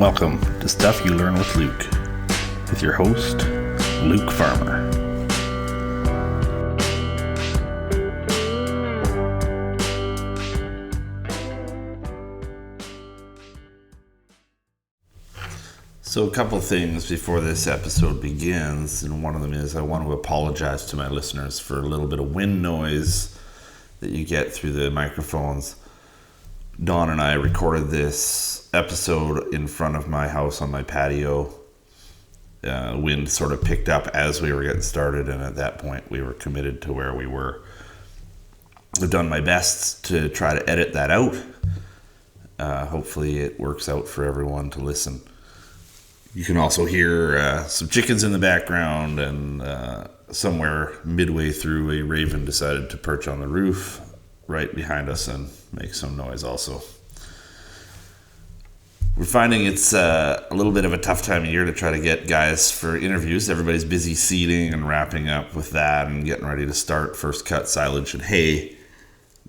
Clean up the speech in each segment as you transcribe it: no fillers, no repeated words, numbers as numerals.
Welcome to Stuff You Learn with Luke, with your host, Luke Farmer. So a couple of things before this episode begins, and one of them is I want to apologize to my listeners for a little bit of wind noise that you get through the microphones. Dawn and I recorded this episode in front of my house on my patio. Wind sort of picked up as we were getting started, and at that point we were committed to where we were. I've done my best to try to edit that out. Hopefully it works out for everyone to listen. You can also hear some chickens in the background, and somewhere midway through, a raven decided to perch on the roof right behind us and make some noise also. We're finding it's a little bit of a tough time of year to try to get guys for interviews. Everybody's busy seeding and wrapping up with that and getting ready to start first cut, silage, and hay.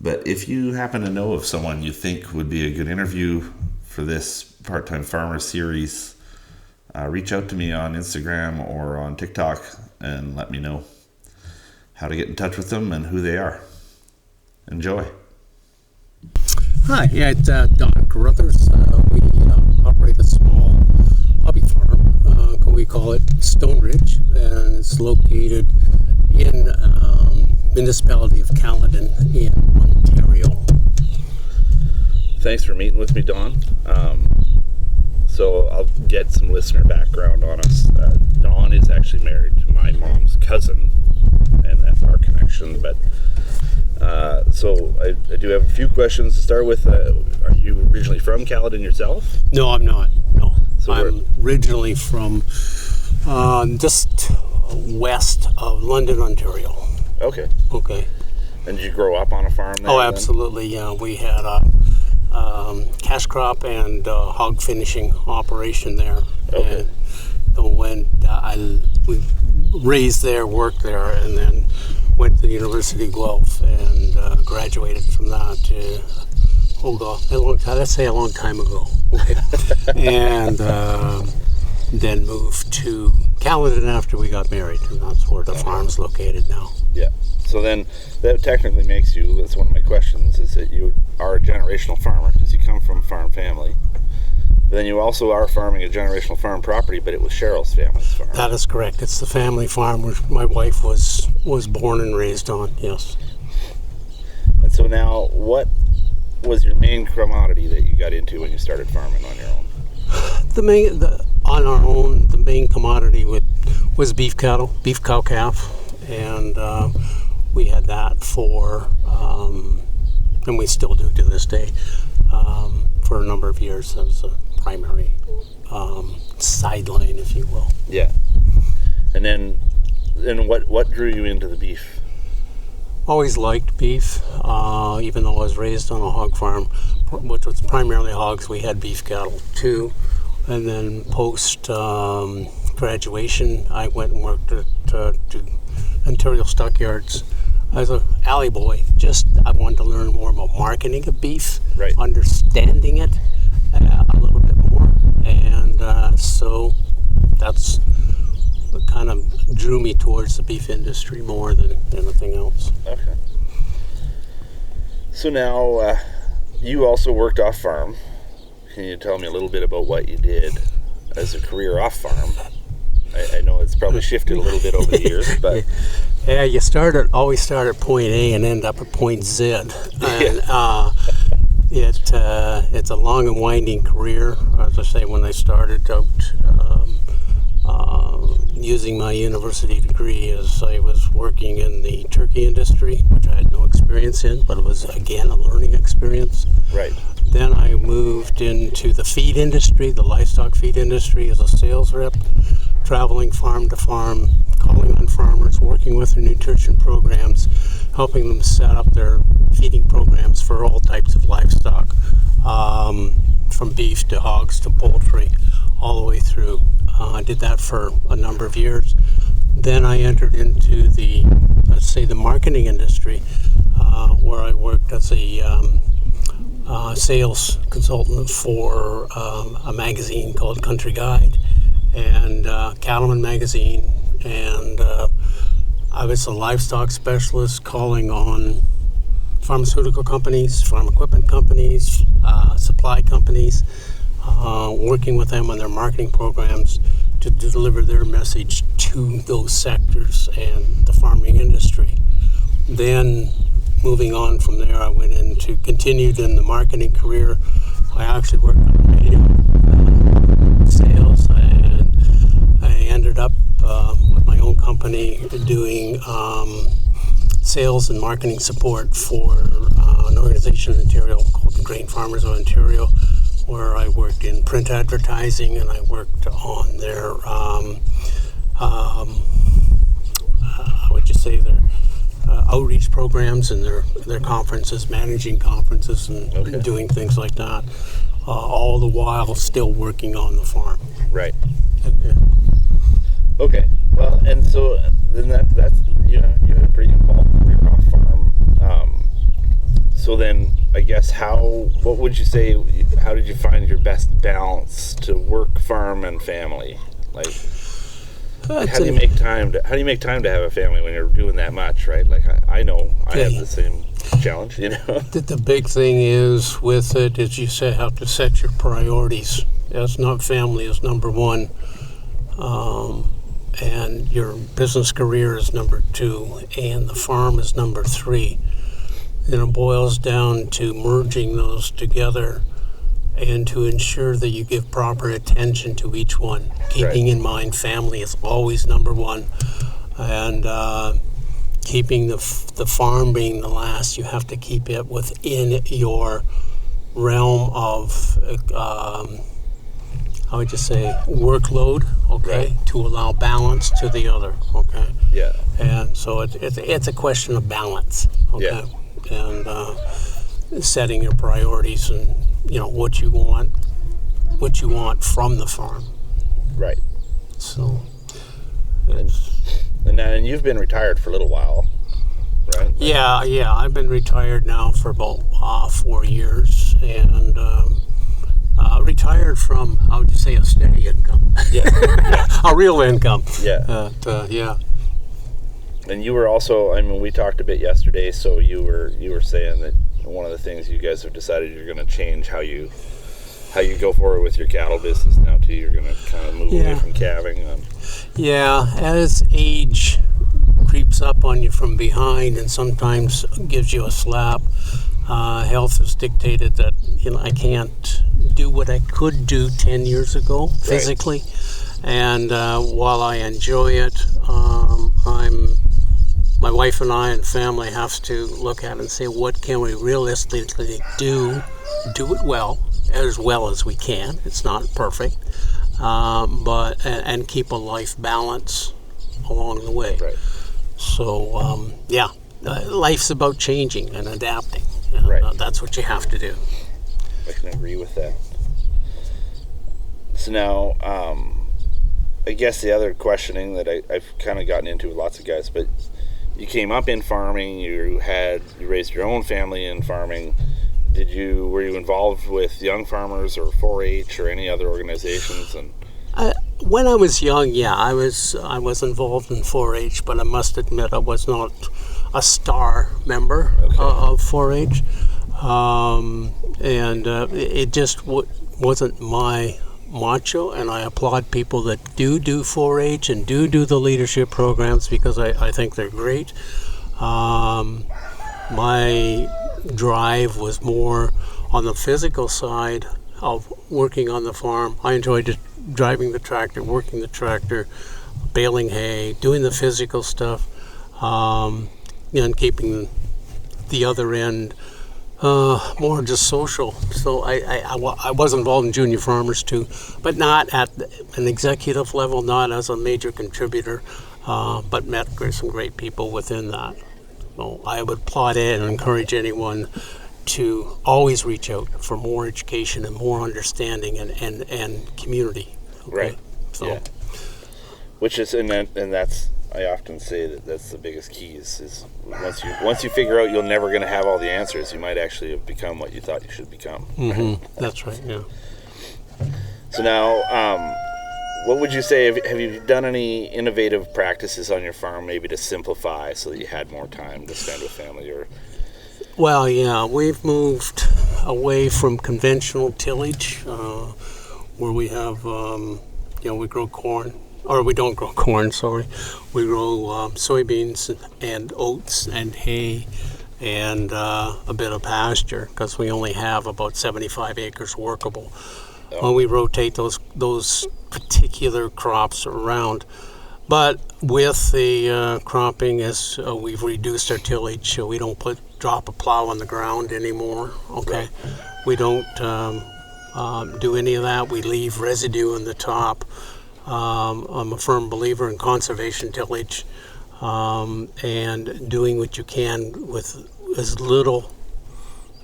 But if you happen to know of someone you think would be a good interview for this Part-Time Farmer series, reach out to me on Instagram or on TikTok and let me know how to get in touch with them and who they are. Enjoy. Hi, it's Don Carruthers. We operate a small hobby farm. We call it Stone Ridge, and it's located in municipality of Caledon in Ontario. Thanks for meeting with me, Don. So I'll get some listener background on us. Dawn is actually married to my mom's cousin, and that's our connection. But so I do have a few questions to start with. Are you originally from Caledon yourself? No, I'm not. No, so I'm originally from just west of London, Ontario. Okay. And did you grow up on a farm there? Oh, absolutely. Yeah, we had a cash crop and hog finishing operation there. Okay. And when we raised there, worked there, and then went to the University of Guelph and graduated from that. Let's say a long time ago. Okay. And then moved to Caledon after we got married, and that's where the farm's located now. Yeah. So then that technically makes you, that's one of my questions, is that you are a generational farmer because you come from a farm family. But then you also are farming a generational farm property, but it was Cheryl's family's farm. That is correct. It's the family farm which my wife was born and raised on, yes. And so now, what was your main commodity that you got into when you started farming on your own? The main commodity was beef cattle, beef cow-calf, and we had that for, and we still do to this day, for a number of years as a primary sideline, if you will. Yeah. And then what drew you into the beef? Always liked beef, even though I was raised on a hog farm, which was primarily hogs. We had beef cattle too. And then post graduation, I went and worked at Ontario Stockyards as an alley boy. I wanted to learn more about marketing of beef, right. Understanding it a little bit more, and so that's what kind of drew me towards the beef industry more than anything else. Okay. So now you also worked off farm. Can you tell me a little bit about what you did as a career off farm? I know it's probably shifted a little bit over the years, but yeah, you always start at point A and end up at point Z. And it's a long and winding career. As I say, when I started out using my university degree, as I was working in the turkey industry, which I had no experience in, but it was again a learning experience. Right. Then I moved into the feed industry, the livestock feed industry, as a sales rep, traveling farm to farm, calling on farmers, working with their nutrition programs, helping them set up their feeding programs for all types of livestock, from beef to hogs to poultry, all the way through. I did that for a number of years. Then I entered into the marketing industry, where I worked as a sales consultant for a magazine called Country Guide and Caledon magazine, and I was a livestock specialist calling on pharmaceutical companies, farm equipment companies, supply companies, working with them on their marketing programs to deliver their message to those sectors and the farming industry. Then moving on from there, I continued in the marketing career. I actually worked on radio sales, and I ended up with my own company doing sales and marketing support for an organization in Ontario called the Grain Farmers of Ontario, where I worked in print advertising, and I worked on their their outreach programs and their conferences, managing conferences and doing things like that, all the while still working on the farm. Right. Okay. Okay. Well, and so then that's you had a pretty involved career on farm. So then, I guess what would you say? How did you find your best balance to work, farm, and family? Like, how do you make time to have a family when you're doing that much, right? Like, I know I have the same challenge, The big thing is with it is you have to set your priorities. That's not family is number one, and your business career is number two, and the farm is number three. And it boils down to merging those together and to ensure that you give proper attention to each one. Keeping in mind family is always number one. And keeping the farm being the last, you have to keep it within your realm of, workload, to allow balance to the other, Yeah. And so it's a question of balance, Yeah. And setting your priorities and what you want from the farm. Right. So and you've been retired for a little while, right? Yeah, I've been retired now for about 4 years, and retired from, how would you say, a steady income. Yeah. A real income. Yeah. Yeah. And you were also, we talked a bit yesterday, so you were saying that one of the things you guys have decided you're going to change how you go forward with your cattle business now too. You're going to kind of move away from calving. Yeah, as age creeps up on you from behind and sometimes gives you a slap, health has dictated that I can't do what I could do 10 years ago physically. Right. And while I enjoy it, my wife and I and family have to look at it and say, what can we realistically do it well as we can. It's not perfect, but and keep a life balance along the way. Right. So life's about changing and adapting. Right. That's what you have to do. I can agree with that. So now, I guess the other questioning that I've kind of gotten into with lots of guys, but you came up in farming, you raised your own family in farming. Were you involved with Young Farmers or 4-H or any other organizations? And when I was young, I was involved in 4-H, but I must admit I was not a star member of 4-H, and it just wasn't my macho. And I applaud people that do 4-H and do the leadership programs, because I think they're great. My drive was more on the physical side of working on the farm. I enjoyed just driving the tractor, working the tractor, baling hay, doing the physical stuff, and keeping the other end more just social. So I was involved in junior farmers too, but not at an executive level, not as a major contributor, but met some great people within that. So I would applaud it and encourage anyone to always reach out for more education and more understanding and community. Right. So. Yeah. Which is, and that's I often say that that's the biggest key is once you figure out you're never going to have all the answers, you might actually have become what you thought you should become. Mm-hmm. That's right, yeah. So now, what would you say, have you done any innovative practices on your farm maybe to simplify so that you had more time to spend with family? Or Well, yeah, we've moved away from conventional tillage, where we have, we grow corn, or we don't grow corn, sorry. We grow soybeans and oats and hay and a bit of pasture, because we only have about 75 acres workable. When we rotate those particular crops around. But with the cropping, as we've reduced our tillage, we don't drop a plow on the ground anymore. Okay, we don't do any of that. We leave residue on the top. I'm a firm believer in conservation tillage, and doing what you can with as little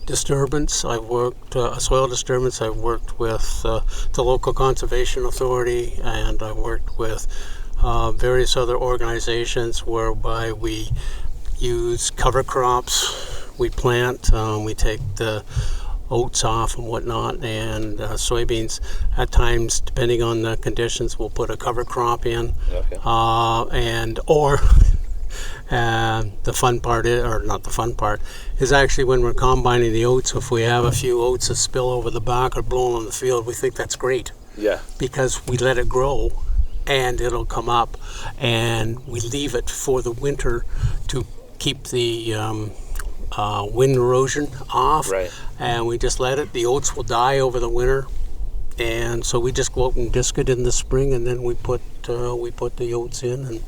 disturbance. I've worked soil disturbance. I've worked with the local conservation authority, and I've worked with various other organizations whereby we use cover crops. We plant, we take the oats off and whatnot, and soybeans. At times, depending on the conditions, we'll put a cover crop in, or the fun part is, or not the fun part, is actually when we're combining the oats. If we have a few oats that spill over the back or blown on the field, we think that's great. Yeah. Because we let it grow and it'll come up, and we leave it for the winter to keep the wind erosion off. Right. And we just let it. The oats will die over the winter, and so we just go out and disc it in the spring, and then we put the oats in and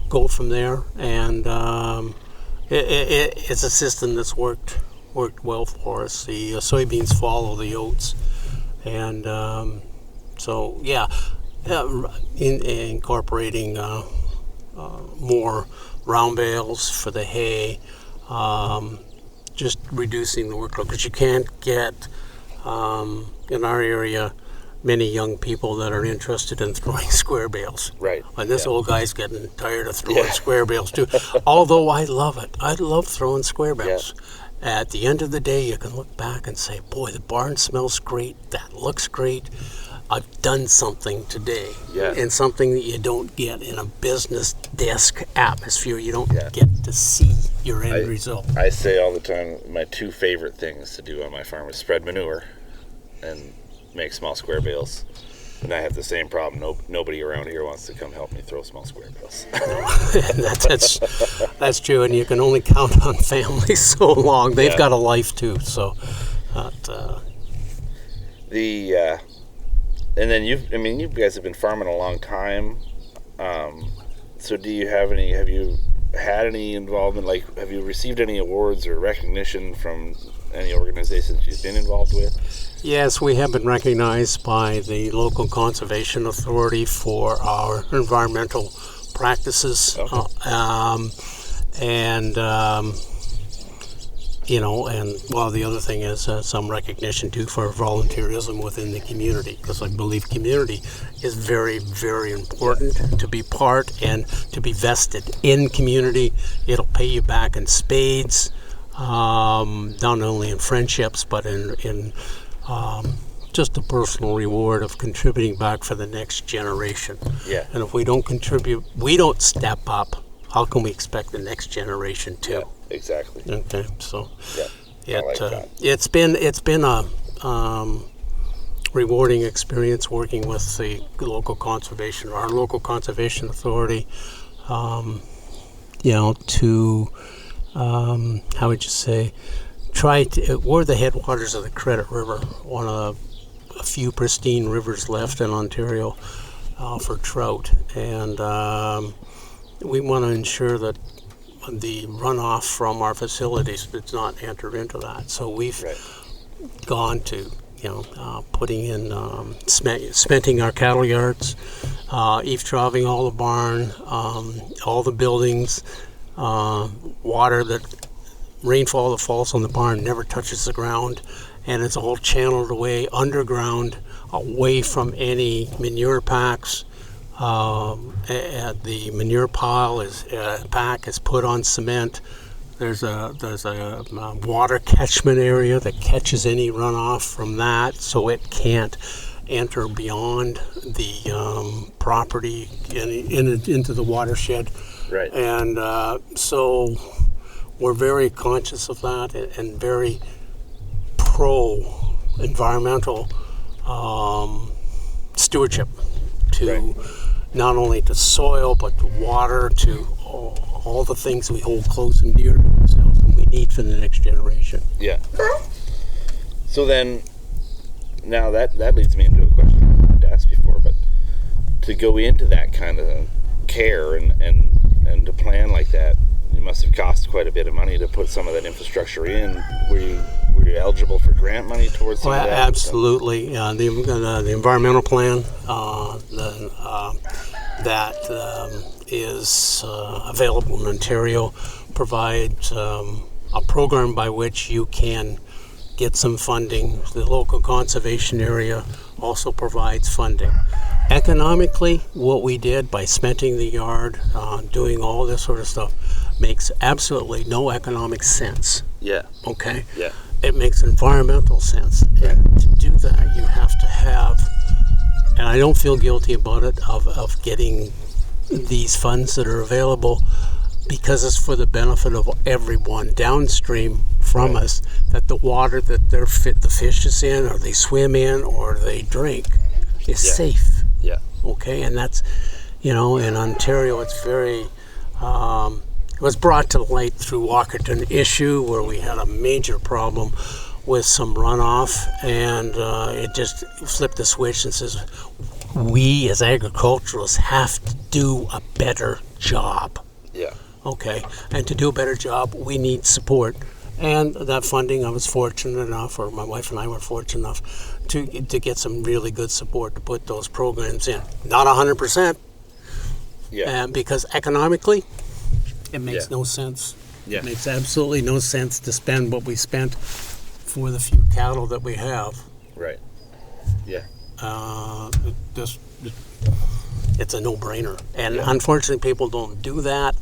go from there. And it's a system that's worked well for us. The soybeans follow the oats, and incorporating more round bales for the hay, just reducing the workload, because you can't get in our area many young people that are interested in throwing square bales. Right. And this old guy's getting tired of throwing square bales too. Although I love it. I love throwing square bales. Yeah. At the end of the day, you can look back and say, boy, the barn smells great. That looks great. I've done something today. Yeah. And something that you don't get in a business desk atmosphere. You don't get to see your end result. I say all the time, my two favorite things to do on my farm is spread manure and make small square bales. And I have the same problem. Nobody around here wants to come help me throw small square bales. That's true, and you can only count on families so long. They've got a life too. So, and then you guys have been farming a long time. So have you had any involvement? Like, have you received any awards or recognition from any organizations you've been involved with? Yes, we have been recognized by the local conservation authority for our environmental practices. Okay. The other thing is some recognition too for volunteerism within the community, because I believe community is very, very important to be part and to be vested in community. It'll pay you back in spades, not only in friendships, but in just the personal reward of contributing back for the next generation. Yeah. And if we don't contribute, we don't step up, how can we expect the next generation to? Yeah, exactly. Okay, so it's been a rewarding experience working with the local conservation authority. To how would you say? We're the headwaters of the Credit River, one of a few pristine rivers left in Ontario for trout, and we want to ensure that the runoff from our facilities does not enter into that. So we've gone to putting in cementing our cattle yards, eave-trouging all the barn, all the buildings, water rainfall that falls on the barn never touches the ground, and it's all channeled away underground, away from any manure packs, And the manure pile is pack is put on cement. There's a water catchment area that catches any runoff from that, so it can't enter beyond the property into the watershed. Right. And so we're very conscious of that and very pro-environmental stewardship to not only to soil, but to water, to all the things we hold close and dear to ourselves and we need for the next generation. Yeah. So then, now that leads me into a question I had asked before, but to go into that kind of care and to plan like that, it must have cost quite a bit of money to put some of that infrastructure in. Were you eligible for grant money towards some of that? Absolutely. The environmental plan that is available in Ontario provides a program by which you can get some funding. The local conservation area also provides funding. Economically, what we did by cementing the yard, doing all this sort of stuff, makes absolutely no economic sense. Yeah. Okay? Yeah. It makes environmental sense. And to do that, you have to have, and I don't feel guilty about it, of getting these funds that are available because it's for the benefit of everyone downstream from us, that the water that the fish is in or they swim in or they drink is safe. Yeah. Okay, and that's, in Ontario it's very, it was brought to light through Walkerton issue where we had a major problem with some runoff, and it just flipped the switch and says, we as agriculturalists have to do a better job. Yeah. Okay, and to do a better job, we need support. And that funding, I was fortunate enough, or my wife and I were fortunate enough, to get some really good support to put those programs in. Not 100%, because economically, it makes no sense. Yeah. It makes absolutely no sense to spend what we spent for the few cattle that we have. Right. Yeah. It's a no-brainer. And unfortunately, people don't do that.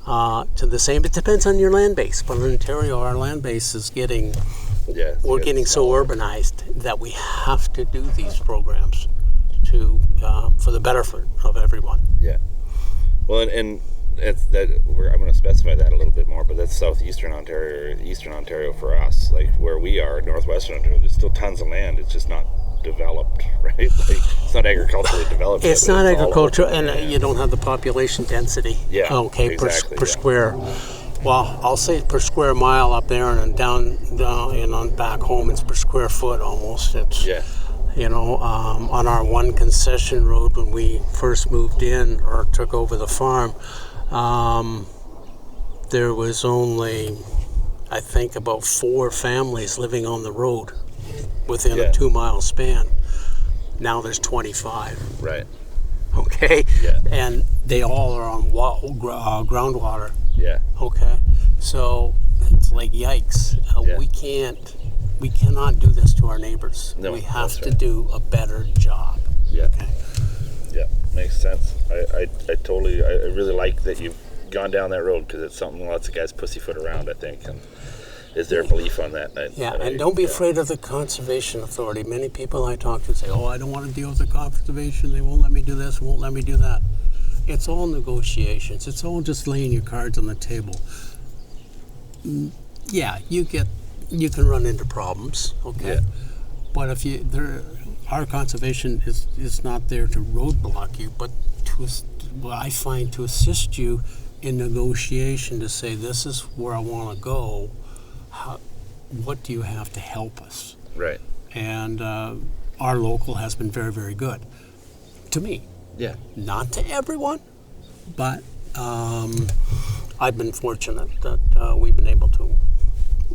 To the same, it depends on your land base. But in Ontario, our land base is getting, we're getting so urbanized that we have to do these programs for the benefit of everyone. Yeah. Well, and it's that I'm going to specify that a little bit more, but that's southeastern Ontario, eastern Ontario for us, like where we are, northwestern Ontario. There's still tons of land. It's just not developed, right? Like, it's not agriculturally developed. It's not agricultural, and you don't have the population density. Yeah. Okay, exactly, per square. Well, I'll say per square mile up there, and down and on back home, it's per square foot almost. It's on our one concession road when we first moved in or took over the farm. There was only, I think, about 4 families living on the road within a 2-mile span. Now there's 25. Right. Okay? Yeah. And they all are on groundwater. Yeah. Okay? So it's like, yikes. We cannot do this to our neighbors. No, we have to right. do a better job. Yeah. Okay? Yeah, makes sense. I really like that you've gone down that road, because it's something lots of guys pussyfoot around, I think, and is their belief on that. And don't be afraid of the Conservation Authority. Many people I talk to say, I don't want to deal with the conservation. They won't let me do this, won't let me do that. It's all negotiations. It's all just laying your cards on the table. Yeah, you can run into problems, okay? Yeah. But if our conservation is not there to roadblock you, but I find to assist you in negotiation, to say, this is where I want to go. What do you have to help us? Right. And our local has been very, very good to me. Yeah. Not to everyone, but I've been fortunate that we've been able to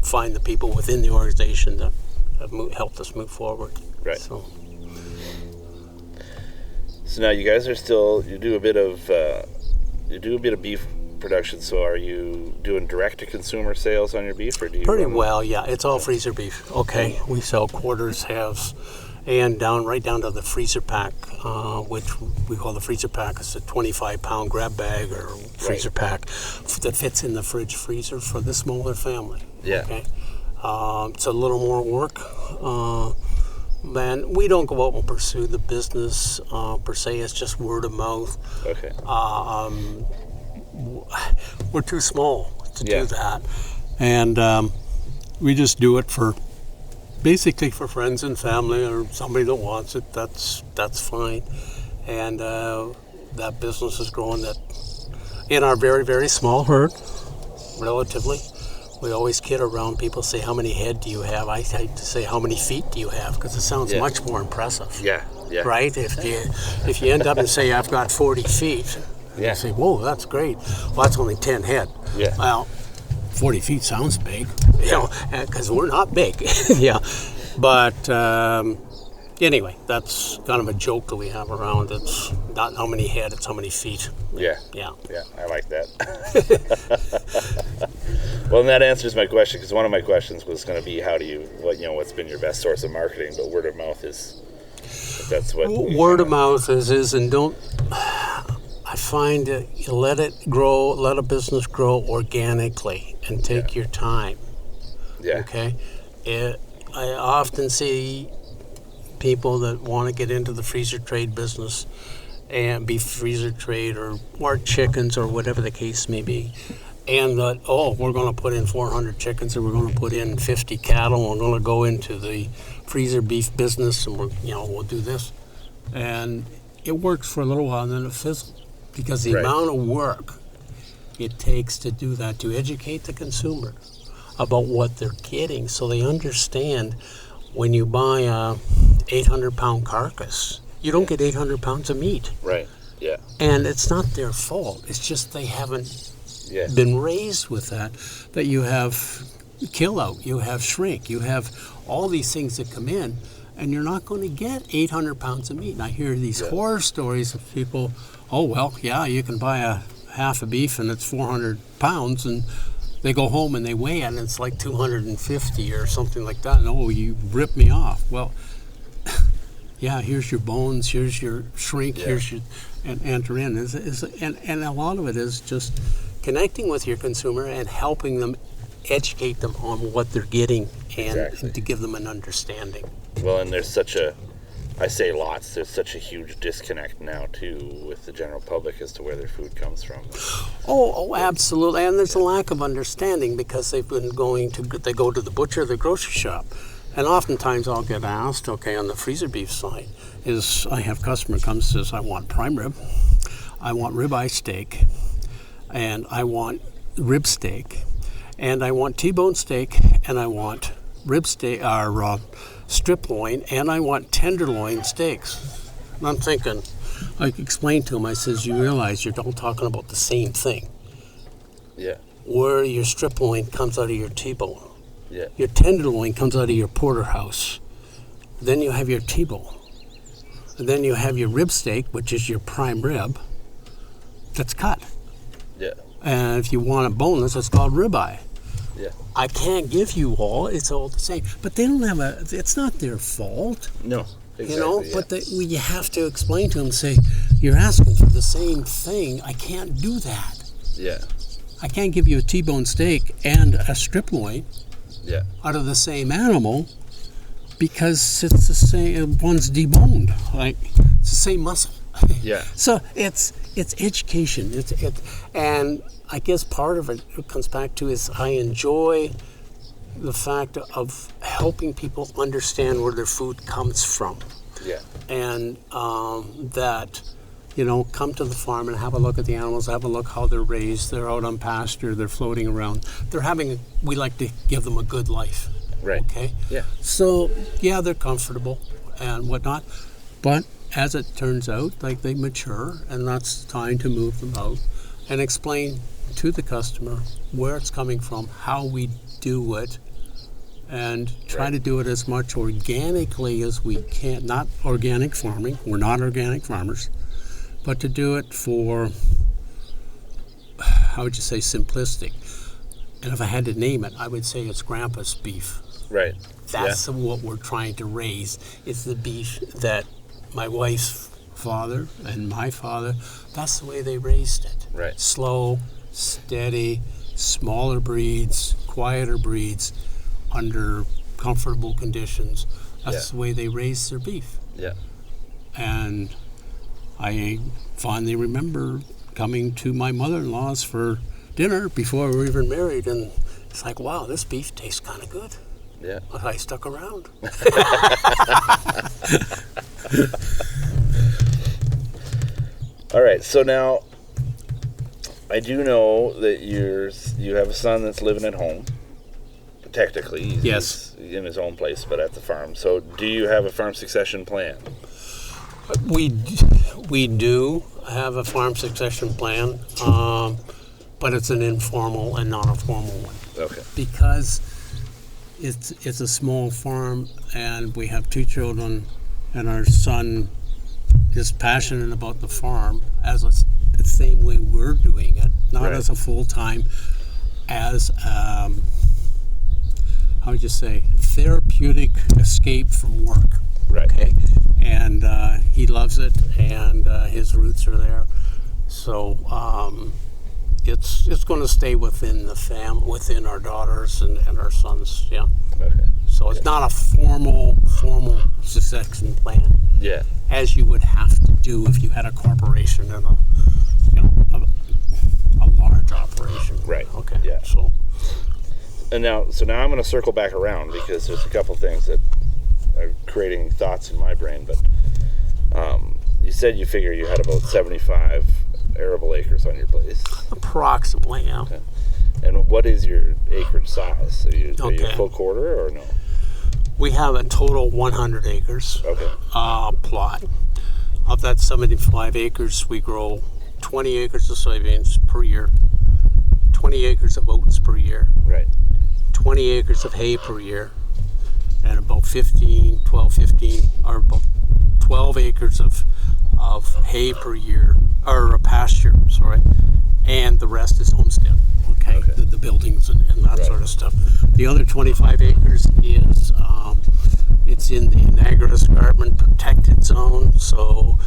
find the people within the organization that have helped us move forward. Right. So now you guys are still, you do a bit of beef production. So are you doing direct to consumer sales on your beef, or do you? Pretty well, yeah. It's all freezer beef. Okay, we sell quarters, halves, and right down to the freezer pack, which we call the freezer pack. It's a 25-pound grab bag or freezer pack that fits in the fridge freezer for the smaller family. Yeah. Okay. It's a little more work. Man, we don't go out and pursue the business per se. It's just word of mouth. Okay. We're too small to do that, and we just do it basically for friends and family or somebody that wants it. That's fine, and that business is growing. That in our very, very small herd, relatively. We always kid around. People say, "How many head do you have?" I like to say, "How many feet do you have?" Because it sounds much more impressive. Yeah. Right? If you end up and say, "I've got 40 feet," you say, "Whoa, that's great." Well, that's only 10 head. Yeah. Well, 40 feet sounds big, because we're not big. Yeah. But anyway, that's kind of a joke that we have around. It's not how many head, it's how many feet. Yeah. Yeah. Yeah, I like that. Well, and that answers my question, because one of my questions was going to be, what's been your best source of marketing? But word of mouth is, that's what. Word of mouth is, and don't. I find that you let it grow, let a business grow organically, and take your time. Yeah. Okay. I often see people that want to get into the freezer trade business, and beef freezer trade or chickens or whatever the case may be. And that, we're going to put in 400 chickens, and we're going to put in 50 cattle, and we're going to go into the freezer beef business, and we'll do this. And it works for a little while, and then it fizzles. Because the amount of work it takes to do that, to educate the consumer about what they're getting, so they understand when you buy a 800-pound carcass, you don't get 800 pounds of meat. Right, yeah. And it's not their fault. It's just they haven't been raised with that you have kill out, you have shrink, you have all these things that come in, and you're not going to get 800 pounds of meat. And I hear these horror stories of people, you can buy a half a beef and it's 400 pounds, and they go home and they weigh it and it's like 250 or something like that. And you ripped me off. Well, here's your bones, here's your shrink, here's your, and enter in. And a lot of it is just connecting with your consumer and helping them, educate them on what they're getting, and to give them an understanding. Well, and there's there's such a huge disconnect now too with the general public as to where their food comes from. Oh, absolutely. And there's a lack of understanding because they go to the butcher or the grocery shop. And oftentimes I'll get asked, on the freezer beef side, I have a customer comes and says, I want prime rib, I want ribeye steak, and I want rib steak, and I want T-bone steak, and I want rib steak, or strip loin, and I want tenderloin steaks. And I'm thinking, I explained to him, I says, you realize you're all talking about the same thing. Yeah. Where your strip loin comes out of your T-bone. Yeah. Your tenderloin comes out of your porterhouse. Then you have your T-bone. And then you have your rib steak, which is your prime rib, that's cut. Yeah. And if you want a boneless, it's called ribeye. Yeah. I can't give you all. It's all the same. But they don't have it's not their fault. No. Exactly, but you have to explain to them, say, you're asking for the same thing. I can't do that. Yeah. I can't give you a T-bone steak and a strip loin out of the same animal because it's the same. One's deboned. It's the same muscle. Yeah. So it's education. And I guess part of it comes back to is I enjoy the fact of helping people understand where their food comes from. Yeah. And that, come to the farm and have a look at the animals, have a look how they're raised, they're out on pasture, they're floating around. We like to give them a good life. Right. Okay? Yeah. So, they're comfortable and whatnot, but as it turns out, they mature, and that's time to move them out and explain to the customer where it's coming from, how we do it, and try to do it as much organically as we can. Not organic farming, we're not organic farmers, but to do it for, how would you say, simplistic. And if I had to name it, I would say it's Grandpa's beef. Right. That's what we're trying to raise. It's the beef that my wife's father and my father, that's the way they raised it. Right. Slow, steady, smaller breeds, quieter breeds, under comfortable conditions. That's the way they raised their beef. Yeah. And I fondly remember coming to my mother-in-law's for dinner before we were even married, and it's like, wow, this beef tastes kind of good. Yeah. But I stuck around. All right. So now, I do know that you have a son that's living at home. Technically, he's in his own place, but at the farm. So, do you have a farm succession plan? We do have a farm succession plan, but it's an informal and not a formal one. Okay. Because it's a small farm, and we have 2 children, and our son is passionate about the farm the same way we're doing it, not as a full-time, as how would you say, therapeutic escape from work. Right. Okay. And he loves it, and his roots are there. So it's going to stay within the within our daughters and our sons. Yeah. Okay. So it's not a formal succession plan. Yeah. As you would have to do if you had a corporation and a large operation. Right. Okay. Yeah. So now I'm going to circle back around because there's a couple things that are creating thoughts in my brain. But you said you figure you had about 75 arable acres on your place. Approximately, yeah. Okay. And what is your acreage size? Are you a full quarter or no? We have a total 100 acres plot. Of that 75 acres, we grow 20 acres of soybeans per year, 20 acres of oats per year, right, 20 acres of hay per year, and about 12 acres of hay per year, or a pasture, sorry, and the rest is homestead, okay. The buildings and that sort of stuff. The other 25 acres is, it's in the Niagara Escarpment protected zone, so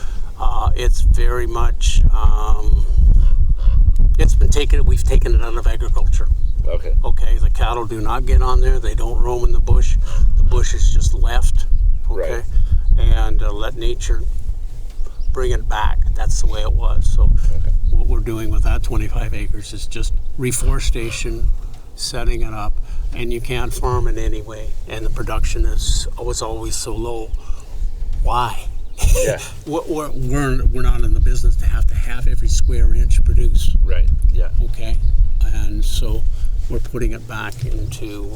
it's very much, we've taken it out of agriculture. Okay. Okay, the cattle do not get on there. They don't roam in the bush. The bush is just left. Okay. Right. And let nature bring it back. That's the way it was. So what we're doing with that 25 acres is just reforestation, setting it up, and you can't farm it anyway. And the production was always so low. Why? Yeah. We're not in the business to have every square inch produced. Right. Yeah. Okay. And so we're putting it back into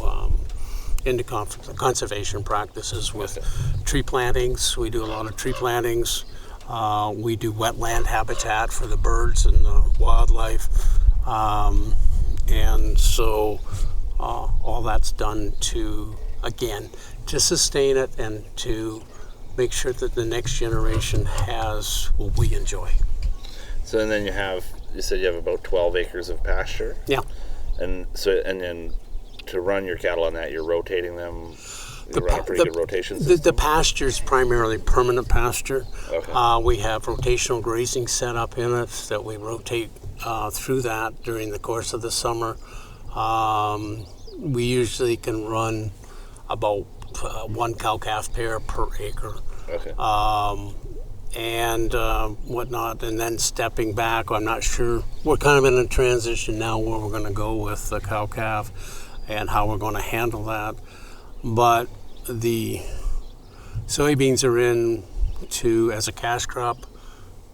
conservation practices with tree plantings. We do a lot of tree plantings. We do wetland habitat for the birds and the wildlife. And so all that's done to sustain it and to make sure that the next generation has what we enjoy. So and then you said you have about 12 acres of pasture? Yeah. And then to run your cattle on that, you're rotating them. You run a pretty good rotation system. The pasture is primarily permanent pasture. Okay. We have rotational grazing set up in it that we rotate through that during the course of the summer. We usually can run about 1 cow-calf pair per acre. Okay. And whatnot, and then stepping back, I'm not sure. We're kind of in a transition now where we're going to go with the cow-calf and how we're going to handle that. But the soybeans are in as a cash crop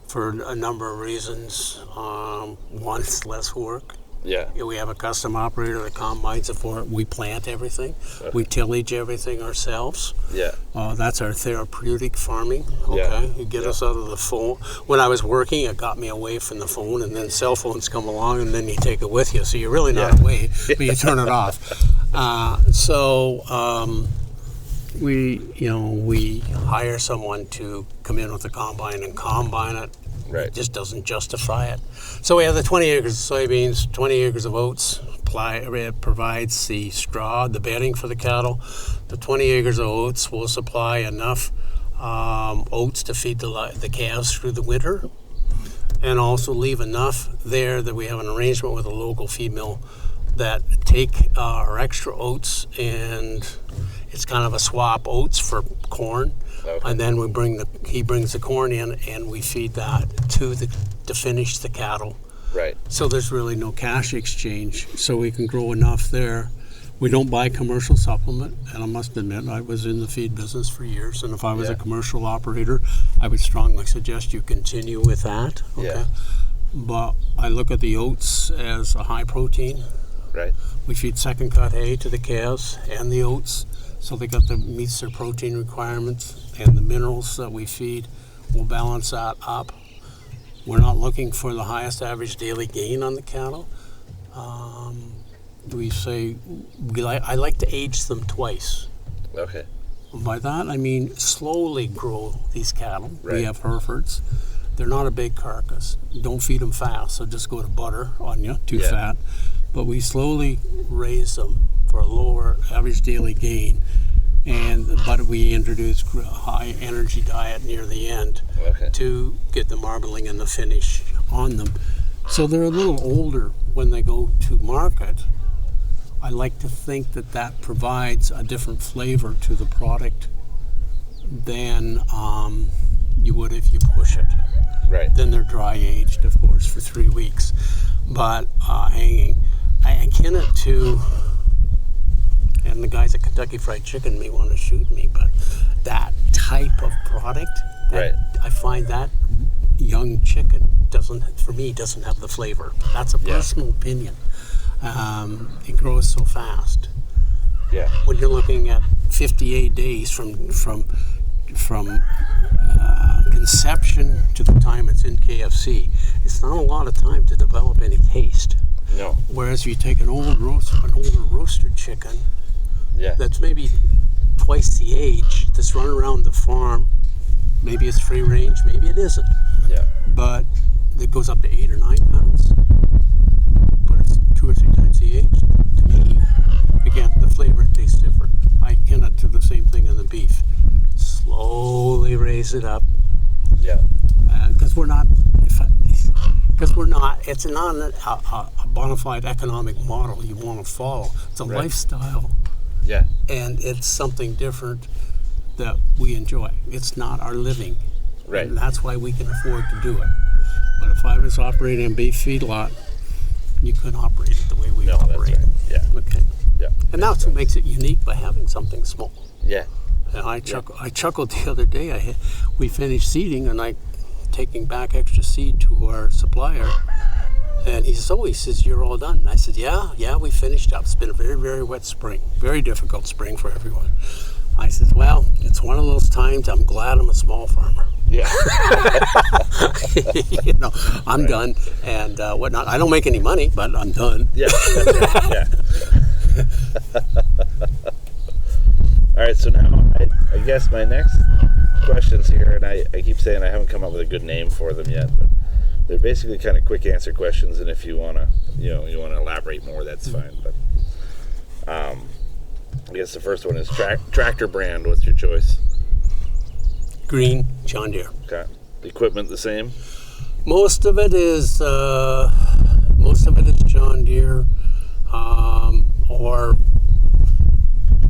for a number of reasons. One, it's less work. Yeah. We have a custom operator that combines it for it. We plant everything. Okay. We tillage everything ourselves. Yeah. That's our therapeutic farming. Okay. You get us out of the phone. When I was working, it got me away from the phone, and then cell phones come along, and then you take it with you. So you're really not away, but you turn it off. We hire someone to come in with a combine and combine it. Right. It just doesn't justify it. So we have the 20 acres of soybeans, 20 acres of oats, it provides the straw, the bedding for the cattle. The 20 acres of oats will supply enough oats to feed the calves through the winter, and also leave enough there that we have an arrangement with a local feed mill that take our extra oats, and it's kind of a swap, oats for corn. Okay. And then he brings the corn in, and we feed that to finish the cattle. Right. So there's really no cash exchange, so we can grow enough there. We don't buy commercial supplement, and I must admit, I was in the feed business for years, and if I was a commercial operator, I would strongly suggest you continue with that. Okay. Yeah. But I look at the oats as a high protein. Right. We feed second cut hay to the calves and the oats, so they meets their protein requirements, and the minerals that we feed will balance that up. We're not looking for the highest average daily gain on the cattle. I like to age them twice. Okay. By that I mean slowly grow these cattle. Right. We have Herefords. They're not a big carcass. Don't feed them fast, so just go to butter on you, too fat. But we slowly raise them for a lower average daily gain. But we introduce a high energy diet near the end to get the marbling and the finish on them. So they're a little older when they go to market. I like to think that provides a different flavor to the product than you would if you push it. Right. Then they're dry aged, of course, for 3 weeks. But hanging. I akin it to, and the guys at Kentucky Fried Chicken may want to shoot me, but that type of product, I find that young chicken doesn't have the flavor. That's a personal opinion. It grows so fast. Yeah. When you're looking at 58 days from conception to the time it's in KFC, it's not a lot of time to develop any taste. No. Whereas if you take an older roasted chicken, that's maybe twice the age, that's run around the farm, maybe it's free range, maybe it isn't. Yeah. But it goes up to 8 or 9 pounds. But it's 2 or 3 times the age. To me, again, the flavor tastes different. I akin it to the same thing in the beef. Slowly raise it up. Yeah. Because it's not a bona fide economic model you want to follow. It's a lifestyle. Yeah. And it's something different that we enjoy. It's not our living. Right. And that's why we can afford to do it. But if I was operating a beef feedlot, you couldn't operate it the way we operate. That's right. Yeah. Okay. Yeah. And that's what makes it unique by having something small. Yeah. And I chuckled the other day. We finished seeding, and I taking back extra seed to our supplier. And he says, you're all done. And I said, yeah, we finished up. It's been a very, very wet spring. Very difficult spring for everyone. I said, well, it's one of those times I'm glad I'm a small farmer. Yeah. I'm done and whatnot. I don't make any money, but I'm done. Yeah. Yeah. All right, so now I guess my next questions here, and I keep saying I haven't come up with a good name for them yet, but they're basically kind of quick answer questions, and if you want to, you want to elaborate more, that's fine. But I guess the first one is tractor brand. What's your choice? Green, John Deere. Okay. Equipment the same? Most of it is John Deere or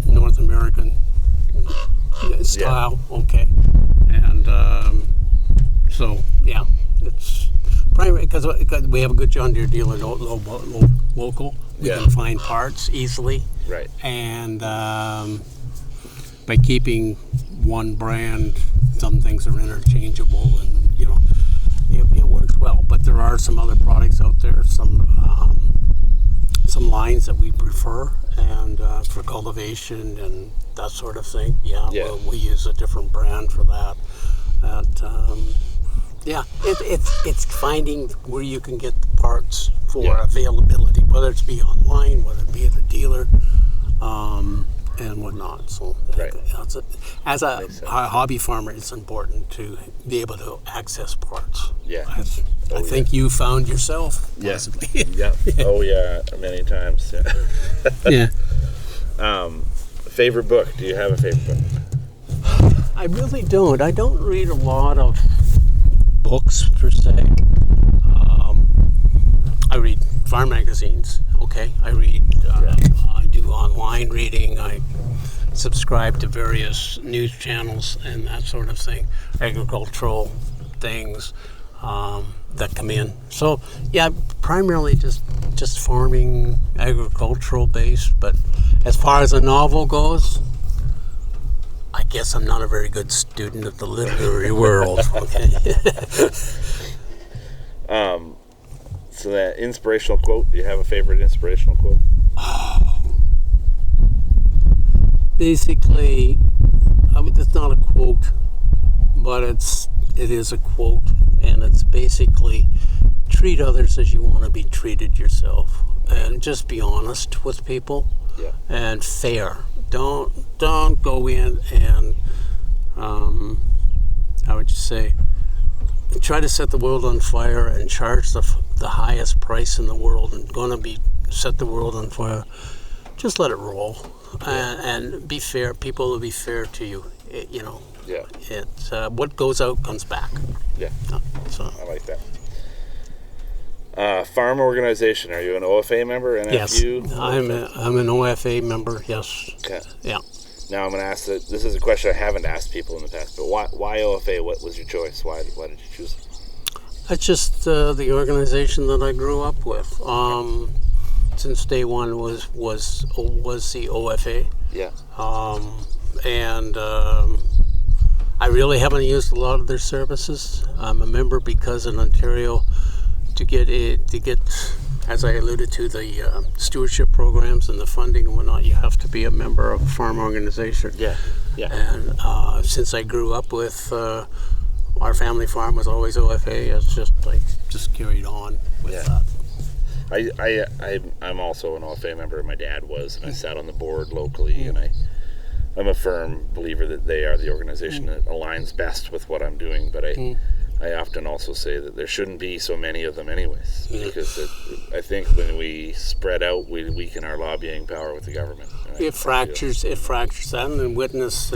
North American style. Yeah. Okay. And it's primary because we have a good John Deere dealer local. We can find parts easily. Right. And by keeping one brand, some things are interchangeable, and it works well. But there are some other products out there, some lines that we prefer, and for cultivation and that sort of thing. Well, we use a different brand for that. It's finding where you can get the parts for availability, whether it's be online, whether it be at a dealer, and whatnot. So Right. as a hobby farmer, it's important to be able to access parts. Yeah. I think you found yourself, Yeah. possibly. Yeah. Oh yeah, many times. Yeah. Yeah. Favorite book? Do you have a favorite book? I really don't. I don't read a lot of books per se. I read farm magazines. Okay, I read. I do online reading. I subscribe to various news channels and that sort of thing. Agricultural things that come in. So yeah, primarily just farming, agricultural based. But as far as a novel goes, I guess I'm not a very good student of the literary world. Okay. So that inspirational quote. Do you have a favorite inspirational quote? Basically, it's not a quote, but it is a quote, and it's basically treat others as you want to be treated yourself, and just be honest with people. Yeah. And fair. Don't go in and how would you say, try to set the world on fire and charge the highest price in the world and going to be set the world on fire. Just let it roll and be fair. People will be fair to you. Yeah. It's what goes out comes back. Yeah. So I like that. Farm organization. Are you an OFA member? NFU? Yes, I'm an OFA member. Yes. Okay. Yeah. Now I'm going to ask that. This is a question I haven't asked people in the past, but why OFA? What was your choice? Why did you choose? It's just the organization that I grew up with. Since day one was the OFA. Yeah. And I really haven't used a lot of their services. I'm a member because in Ontario, to get as I alluded to, the stewardship programs and the funding and whatnot, you have to be a member of a farm organization. Yeah. Yeah. And since I grew up with our family farm was always OFA, it's just carried on with that. I'm also an OFA member. My dad was, and I sat on the board locally, and I'm a firm believer that they are the organization that aligns best with what I'm doing. But I often also say that there shouldn't be so many of them anyways, because I think when we spread out, we weaken our lobbying power with the government. It fractures that, and witness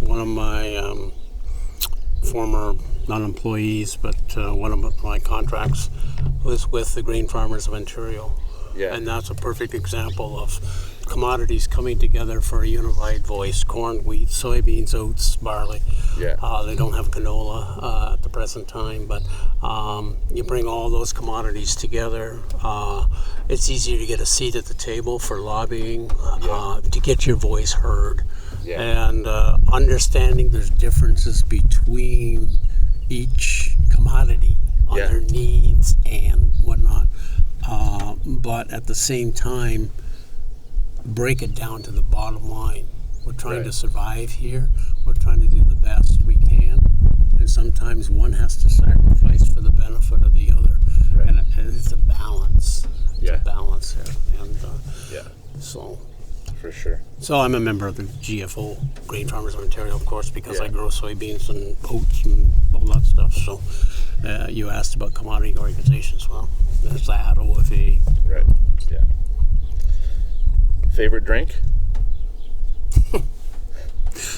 one of my former, not employees, but one of my contracts was with the Grain Farmers of Ontario. Yeah. And that's a perfect example of commodities coming together for a unified voice: corn, wheat, soybeans, oats, barley. Yeah. They don't have canola at the present time, but you bring all those commodities together. It's easier to get a seat at the table for lobbying, to get your voice heard. Yeah. And understanding there's differences between each commodity on their needs and whatnot. But at the same time, break it down to the bottom line. We're trying to survive here. We're trying to do the best we can. And sometimes one has to sacrifice for the benefit of the other. Right. And it's a balance. It's Yeah. a balance there. And For sure. so I'm a member of the GFO, Grain Farmers of Ontario, of course, because I grow soybeans and oats and all that stuff. So you asked about commodity organizations. Well, there's that, OFA. Right. Yeah. Favorite drink?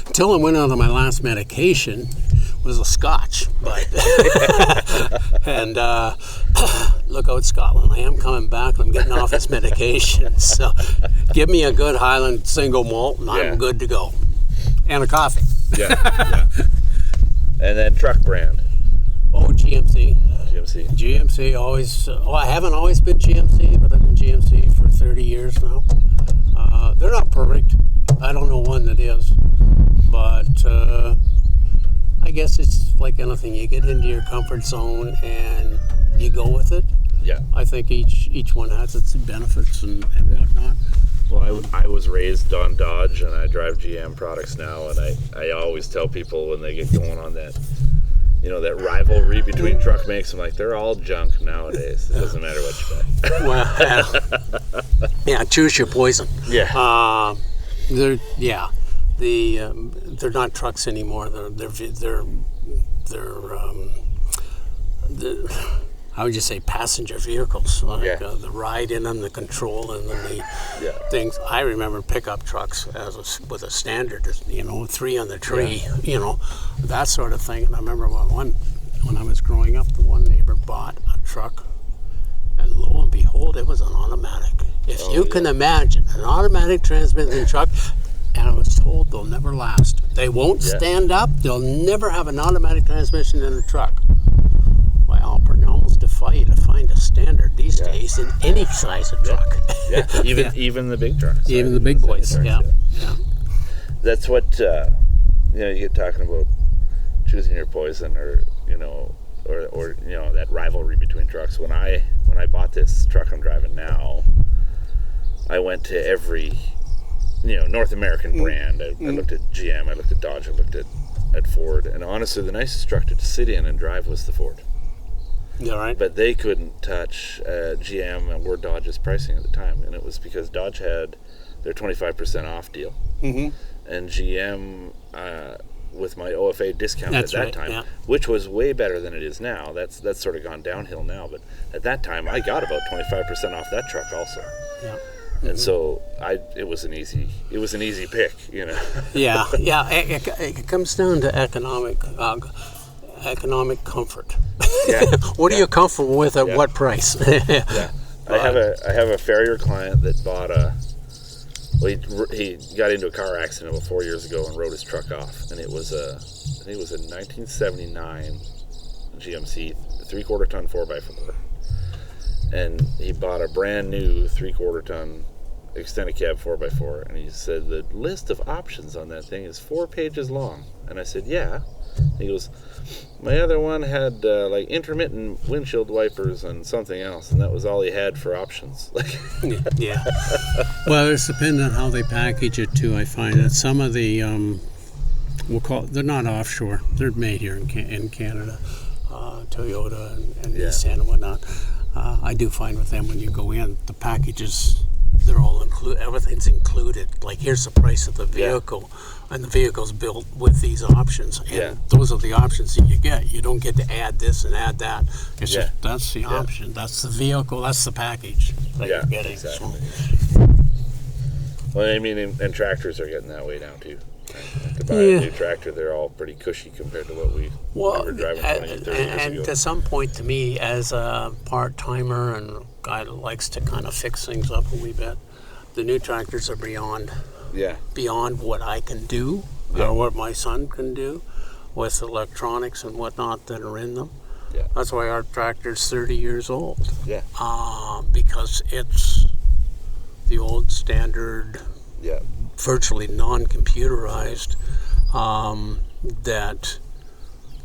Until I went out on my last medication, was a Scotch. But and look out, Scotland! I am coming back. I'm getting off this medication. So give me a good Highland single malt, and I'm good to go. And a coffee. Yeah. And then truck brand. Oh, GMC. GMC Always. I haven't always been GMC, but I've been GMC for 30 years now. They're not perfect. I don't know one that is, but I guess it's like anything. You get into your comfort zone and you go with it. Yeah. I think each one has its benefits and whatnot. Well, I was raised on Dodge, and I drive GM products now, and I always tell people when they get going on that, that rivalry between truck makes, I'm like, they're all junk nowadays. It doesn't matter what you buy. Well, choose your poison. Yeah. They're not trucks anymore. They're how would you say, passenger vehicles, like the ride in them, the control, and then the things. I remember pickup trucks with a standard, 3 on the tree, that sort of thing. And I remember when I was growing up, the one neighbor bought a truck, and lo and behold, it was an automatic. If you can imagine an automatic transmission truck, and I was told they'll never last. They won't stand up. They'll never have an automatic transmission in a truck. Well, I almost defy you to find a standard these days in any size of truck. Even the big trucks. Even the big boys. Yeah. That's what you get talking about choosing your poison, or that rivalry between trucks. When I bought this truck I'm driving now, I went to every North American brand. I looked at GM, I looked at Dodge, I looked at Ford, and honestly, the nicest truck to sit in and drive was the Ford. Yeah, right. But they couldn't touch GM or Dodge's pricing at the time, and it was because Dodge had their 25% off deal, and GM with my OFA discount at that time, which was way better than it is now. That's sort of gone downhill now, but at that time I got about 25% off that truck also. Yeah. And so it was an easy pick, It comes down to economic comfort. What are you comfortable with at what price? I have a farrier client that bought he got into a car accident about 4 years ago and rode his truck off, and it was a 1979 GMC 3/4 ton 4x4. And he bought a brand new 3/4 ton extended cab 4x4, and he said the list of options on that thing is 4 pages long. And I said, yeah. He goes, my other one had like intermittent windshield wipers and something else, and that was all he had for options. Yeah. Well, it's depending on how they package it too. I find that some of the they're not offshore. They're made here in Canada, Toyota and Nissan and whatnot. I do find with them when you go in, the packages, they're all included. Everything's included. Like, here's the price of the vehicle, and the vehicle's built with these options. And those are the options that you get. You don't get to add this and add that. It's just, that's the option. That's the vehicle. That's the package that you're getting. Exactly. Well, I mean, and tractors are getting that way now too. To buy a new tractor, they're all pretty cushy compared to what we were driving 20 and 30 years ago. And to some point, to me, as a part-timer and a guy that likes to kind of fix things up a wee bit, the new tractors are beyond what I can do or what my son can do with electronics and whatnot that are in them. Yeah. That's why our tractor's 30 years old. Yeah. Because it's the old standard, virtually non-computerized, that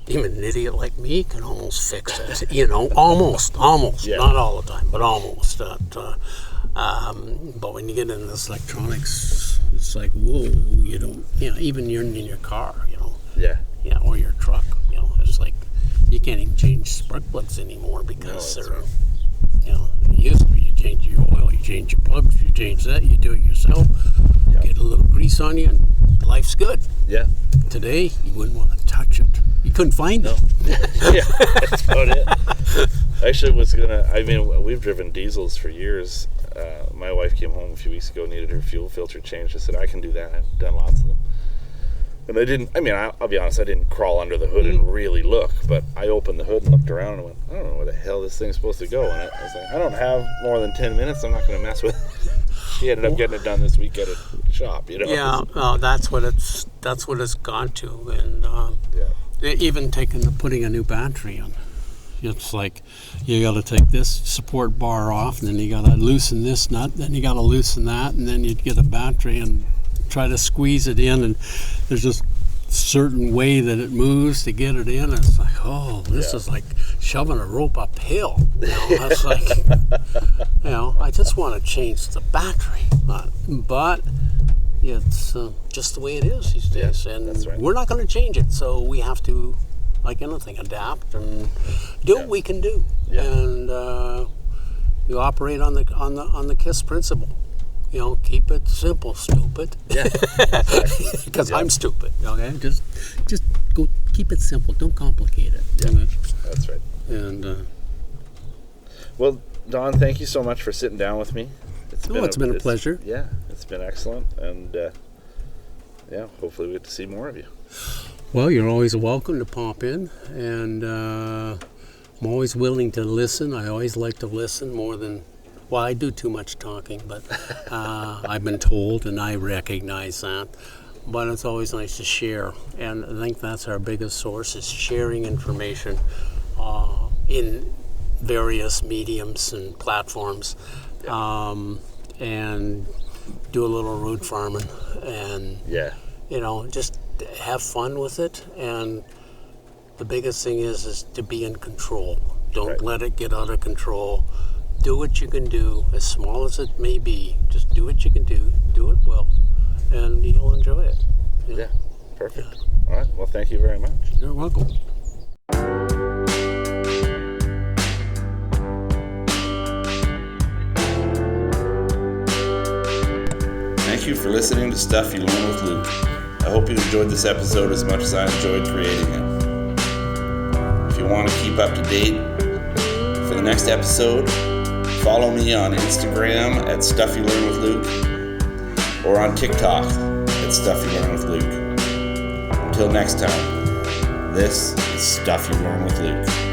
even an idiot like me can almost fix it. Almost. Not all the time, but almost. But when you get into this electronics, it's like, whoa, you don't, even you're in your car, or your truck, it's like you can't even change spark plugs anymore because they're, used to be, you change your oil, you change your plugs, you change that, you do it yourself, get a little grease on you, and life's good. Yeah. Today, you wouldn't want to touch it. You couldn't find it. That's about it. Actually, we've driven diesels for years. My wife came home a few weeks ago, needed her fuel filter changed. I said, I can do that. I've done lots of them. And I'll be honest, I didn't crawl under the hood and really look, but I opened the hood and looked around and went, I don't know where the hell this thing's supposed to go. And I was like, I don't have more than 10 minutes. I'm not going to mess with it. She ended up getting it done this week at a shop, Yeah, that's what it's gone to. And even putting a new battery on. It's like you got to take this support bar off, and then you got to loosen this nut, then you got to loosen that, and then you get a battery and try to squeeze it in, and there's just a certain way that it moves to get it in. And it's like, this is like shoving a rope uphill. It's like, I just want to change the battery, but it's just the way it is these days, and we're not going to change it. So we have to, like anything, adapt and do what we can do, and you operate on the KISS principle. keep it simple, stupid. Yeah. Because Yeah. I'm stupid. Okay, just go keep it simple. Don't complicate it. Yeah. Okay? That's right. And Well, Don, thank you so much for sitting down with me. it's been a pleasure. Yeah, it's been excellent, and hopefully we get to see more of you. Well, you're always welcome to pop in, and I'm always willing to listen. I always like to listen more than. Well, I do too much talking, but I've been told, and I recognize that. But it's always nice to share, and I think that's our biggest source, is sharing information in various mediums and platforms, and do a little root farming, and just have fun with it. And the biggest thing is to be in control. Don't let it get out of control. Do what you can do, as small as it may be. Just do what you can do it well, and you'll enjoy it. Yeah, perfect. All right, well, thank you very much. You're welcome. Thank you for listening to Stuff You Learn with Luke. I hope you enjoyed this episode as much as I enjoyed creating it. If you want to keep up to date for the next episode, follow me on Instagram at Stuff You Learn with Luke, or on TikTok at Stuff You Learn with Luke. Until next time, this is Stuff You Learn with Luke.